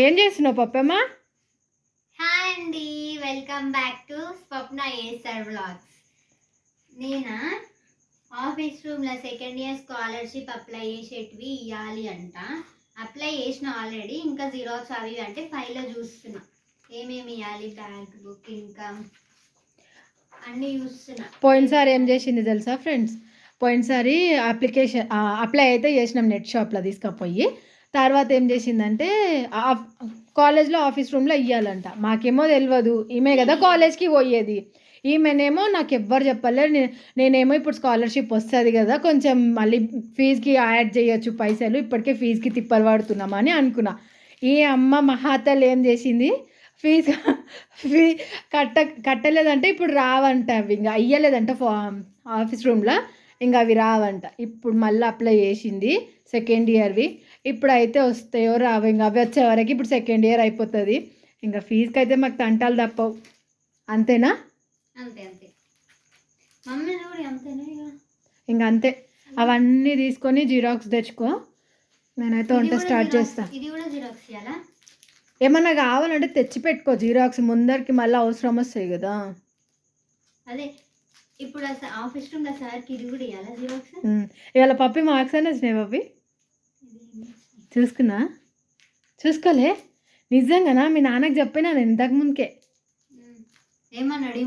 ఏం చేస్తున్నావు పప్పమ్మ? హాయ్ అండి, welcome back to Swapna Acer vlogs. నేనా ఆఫీస్ రూమ్లో సెకండ్ ఇయర్ స్కాలర్షిప్ అప్లై చేసేటివి ఇవ్వాలి అంట. అప్లై చేసిన ఆల్రెడీ, ఇంకా జిరాక్స్ అవి అంటే ఫైల్లో చూస్తున్నా ఏమేమి ఇవ్వాలి, బ్యాంక్ బుక్, ఇన్కమ్ అన్నీ చూస్తున్నా. పోయినసారి ఏం చేసింది తెలుసా ఫ్రెండ్స్? పోయినసారి అప్లై అయితే చేసినాం నెట్ షాప్లో తీసుకుపోయి. తర్వాత ఏం చేసిందంటే కాలేజ్లో ఆఫీస్ రూమ్లో ఇవ్వాలంట. మాకేమో తెలియదు, ఈమె కదా కాలేజ్కి పోయేది. ఈమెనేమో నాకు ఎవ్వరు చెప్పలేదు. నేనేమో ఇప్పుడు స్కాలర్షిప్ వస్తుంది కదా, కొంచెం మళ్ళీ ఫీజుకి యాడ్ చేయొచ్చు పైసలు, ఇప్పటికే ఫీజుకి తిప్పలు పడుతున్నామని అనుకున్నా. ఈ అమ్మ మహాతలు ఏం చేసింది, ఫీజు కట్టలేదంటే ఇప్పుడు రావంట అవి, ఇంకా అయ్యలేదంట ఆఫీస్ రూమ్లో, ఇంకా అవి రావంట. ఇప్పుడు మళ్ళీ అప్లై చేసింది సెకండ్ ఇయర్వి. ఇప్పుడు అయితే వస్తాయో రావు, ఇంకా అవి వచ్చే వరకు ఇప్పుడు సెకండ్ ఇయర్ అయిపోతుంది. ఇంకా ఫీజుకి అయితే మాకు తంటాలు తప్పవు. అంతేనా? అంతే అంతే మమ్మీ కూడా అంతేనా? ఇంకా అంతే. అవన్నీ తీసుకొని జిరాక్స్ తెచ్చుకో, నేనైతే వంట స్టార్ట్ చేస్తాను. ఇది కూడా జిరాక్స్ ఇవ్వాలా? ఏమన్నా కావాలంటే తెచ్చి పెట్టుకో జిరాక్స్, ముందరికి మళ్ళీ అవసరం వస్తాయి కదా. అదే ఇప్పుడు ఆఫీస్ రూమ్లో సార్కి ఇది కూడా ఇవ్వాలా జిరాక్స్? ఇవాళ పప్పి మార్క్స్ అని వచ్చినాయి. పప్పి చూసుకోలే నిజంగానా? మీ నాన్నకి చెప్పినా నేను ఇంతకు ముందుకే. ఏమన్నాడు?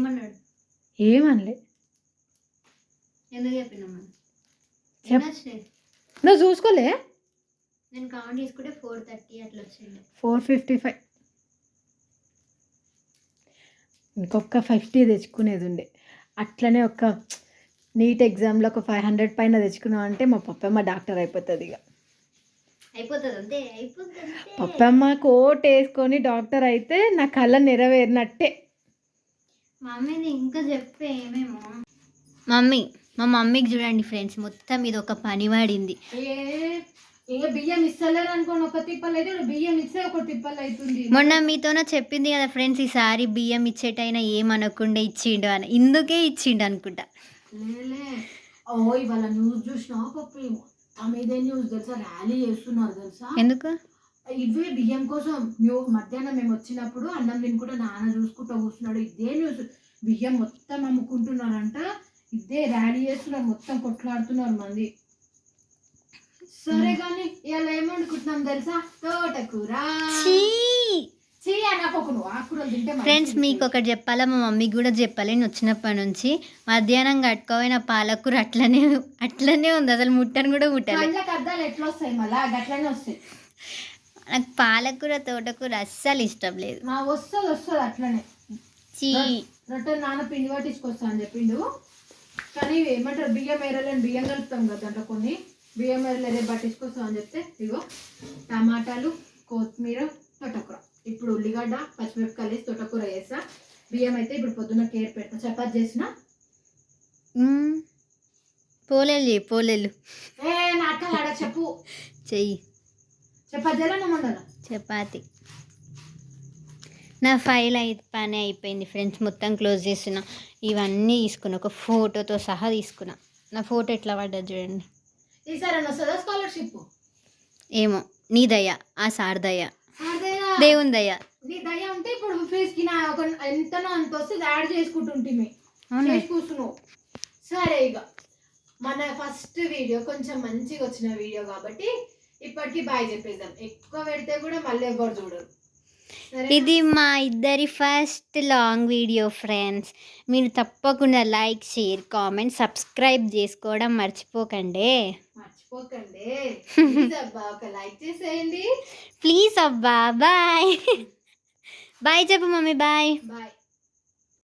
ఏమనలే. ఎందుకు చెప్పినామా? నువ్వు చూసుకోలే? నేను కౌంట్ చేసుకుంటే 430 అట్లా వచ్చింది. 455. ఇంకొక 50 తెచ్చుకునేది ఉండే. అట్లనే ఒక నీట్ ఎగ్జామ్లో ఒక 500 పైన తెచ్చుకున్నావు అంటే మా పప్పమ్మ డాక్టర్ అయిపోతుంది. ఇక పప్పమ్మ కోట్ వేసుకొని డాక్టర్ అయితే నా కళ్ళ నెరవేరినట్టే. మమ్మీని ఇంకా చెప్పే ఏమేమో. మా మమ్మీకి చూడండి ఫ్రెండ్స్, మొత్తం ఇది ఒక పని పడింది. బియ్యం ఇస్తలేరు అనుకోని ఒక తిప్పలు అయితే, బియ్యం ఇస్తే ఒక తిప్పలు అవుతుంది. మొన్న మీతోనే చెప్పింది కదా ఫ్రెండ్స్, ఈసారి బియ్యం ఇచ్చేటైనా ఏమనకుండా ఇచ్చిండు అని, ఇందుకే ఇచ్చిండు అనుకుంటా. ఇవాళ న్యూస్ చూసినా పప్పు, ఇదే న్యూస్ తెలుసా, ర్యాలీ చేస్తున్నారు తెలుసా? ఎందుకు? ఇవే బియ్యం కోసం. మధ్యాహ్నం మేము వచ్చినప్పుడు అన్నం తినుకుంటూ నాన్న చూసుకుంటూ కూర్చున్నాడు. ఇదే న్యూస్, బియ్యం మొత్తం అమ్ముకుంటున్నారంట, ఇదే ర్యాలీ చేస్తున్నారు, మొత్తం కొట్లాడుతున్నారు మంది. సరే కానీ ఇవాళ ఏమనుకుంటున్నాం తెలుసా? తోటకూర. ఫ్రెండ్స్ మీకు ఒకటి చెప్పాలా, మా మమ్మీకి కూడా చెప్పాలి. నేను వచ్చినప్పటి నుంచి మధ్యాహ్నం కట్టుకోపోయిన పాలకూర అట్లనే ఉంది, అసలు ముట్టను కూడా ముట్టాలి. నాకు పాలకూర తోటకూర అస్సలు ఇష్టం లేదు. వస్తుంది అట్లనే. నాన్న పిండి పట్టించుకొస్తా అని చెప్పిండు, కానీ ఏమంటారు బియ్యం ఏరలేని బియ్యం కలుపుతాం కదా, దాంట్లో కొన్ని బియ్యం ఏరలే పట్టించుకొస్తా అని చెప్తే, ఇగో టమాటాలు, కొత్తిమీర, తోటకూర. ఇప్పుడు ఉల్లిగడ్డ, పచ్చిమిరపకాయలు వేసి తోటకూర వేస్తా. బియ్యం అయితే ఇప్పుడు పొద్దున్న కేర్ పెడతా. చపాతి చేసిన పోలేలు చెప్పు చెయ్యి. చపాతి నా ఫైల్ పని అయిపోయింది ఫ్రెండ్స్, మొత్తం క్లోజ్ చేసిన. ఇవన్నీ తీసుకున్నా, ఒక ఫోటోతో సహా తీసుకున్నా. నా ఫోటో ఎట్లా పడ్డది చూడండి. ఏమో నీ దయ, ఆ సార్ దయ, దేవుని దయ. నీ దయ ఉంటే ఇప్పుడు ఫీజుకి ఎంతనో అంత వస్తుంది, యాడ్ చేసుకుంటుంటే కూర్చున్నావు. సరే ఇక మన ఫస్ట్ వీడియో కొంచెం మంచిగా వచ్చిన వీడియో కాబట్టి ఇప్పటికి బాయ్ చెప్పేద్దాం. ఎక్కువ పెడితే కూడా మళ్ళీ ఎవరు చూడరు. ఇది మా ఇద్దరి ఫస్ట్ లాంగ్ వీడియో ఫ్రెండ్స్. మీరు తప్పకుండా లైక్, షేర్, కామెంట్, సబ్స్క్రైబ్ చేసుకోవడం మర్చిపోకండి. ఒక లైక్ చేసేయండి ప్లీజ్ అబ్బా. బాయ్ బాయ్ చెప్పు మమ్మీ. బాయ్.